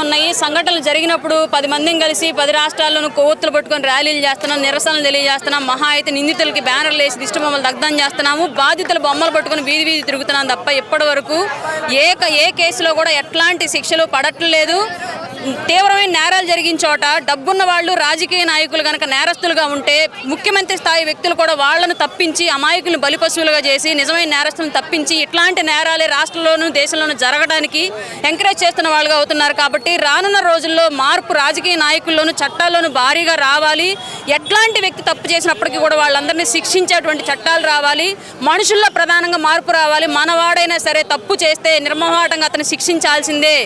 ఉన్నాయి సంఘటనలు జరిగినప్పుడు 10 మందిని కలిసి 10 రాష్ట్రాల్లోనూ కొవ్వొత్తులు పట్టుకొని ర్యాలీలు చేస్తున్నాం, నిరసనలు తెలియజేస్తున్నాం. మహా అయితే నిందితులకి బ్యానర్లు వేసి దిష్టి బొమ్మలు దగ్ధం చేస్తున్నాము, బాధితులు బొమ్మలు పట్టుకుని వీధి వీధి తిరుగుతున్నాం తప్ప ఇప్పటి వరకు ఏ కేసులో కూడా ఎట్లాంటి శిక్షలు పడట్లేదు. తీవ్రమైన నేరాలు జరిగిన చోట డబ్బున్న వాళ్ళు రాజకీయ నాయకులు కనుక నేరస్తులుగా ఉంటే ముఖ్యమంత్రి స్థాయి వ్యక్తులు కూడా వాళ్లను తప్పించి అమాయకులను బలిపశువులుగా చేసి నిజమైన నేరస్తులను తప్పించి ఇట్లాంటి నేరాలే రాష్ట్రంలోనూ దేశంలోనూ జరగడానికి ఎంకరేజ్ చేస్తున్న వాళ్ళుగా అవుతున్నారు. కాబట్టి రానున్న రోజుల్లో మార్పు రాజకీయ నాయకుల్లోనూ చట్టాల్లోనూ భారీగా రావాలి. ఎట్లాంటి వ్యక్తి తప్పు చేసినప్పటికీ కూడా వాళ్ళందరినీ శిక్షించేటువంటి చట్టాలు రావాలి. మనుషుల్లో ప్రధానంగా మార్పు రావాలి. మనవాడైనా సరే తప్పు చేస్తే నిర్మోహాటంగా అతను శిక్షించాల్సిందే.